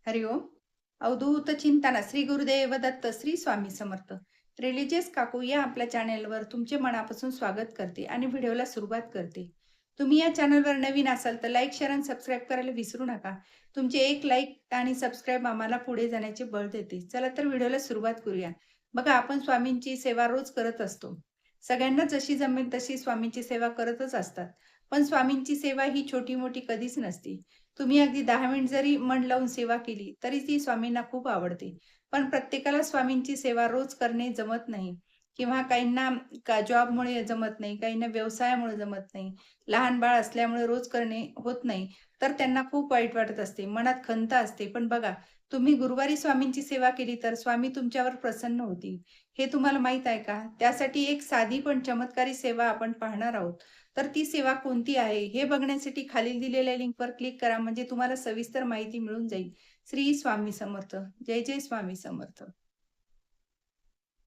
हरि ओम. अवधूत चिंतन श्री गुरुदेव दत्त श्री स्वामी समर्थ. रिलिजियस काकू या आपल्या चॅनेलवर तुमचे मनापासून स्वागत करते आणि व्हिडिओला सुरुवात करते. तुम्ही या चॅनलवर नवीन असाल तर लाईक, शेअर आणि सबस्क्राईब करायला विसरू नका. तुमचे एक लाईक आणि सबस्क्राईब आम्हाला पुढे जाण्याचे बळ देते. चला तर व्हिडिओला सुरुवात करूया. बघा, आपण स्वामींची सेवा रोज करत असतो. सगळ्यांना जशी जमेल तशी स्वामींची सेवा करतच असतात. पण स्वामींची सेवा ही छोटी-मोठी कधीच नसते. तुम्ही अगदी 10 मिनिट जरी मन लावून सेवा केली, तरी ती स्वामींना खूप आवडते. पण प्रत्येकाला स्वामींची सेवा रोज करणे जमत नाही किंवा काहींना जॉबमुळे जमत नाही, काहींना व्यवसायामुळे जमत नाही, लहान बाळ असल्यामुळे रोज करणे होत नाही, तर त्यांना खूप वाईट वाटत असते, मनात खंत असते. पण बघा, तुम्ही गुरुवारी स्वामींची सेवा केली, तर स्वामी तुमच्यावर प्रसन्न होतील. हे तुम्हाला माहीत आहे का? त्यासाठी एक साधी पण चमत्कारी सेवा आपण पाहणार आहोत. तर ती सेवा कोणती आहे हे बघण्यासाठी खालील दिलेल्या लिंकवर क्लिक करा, म्हणजे तुम्हाला सविस्तर माहिती मिळून जाईल. श्री स्वामी समर्थ. जय जय स्वामी समर्थ.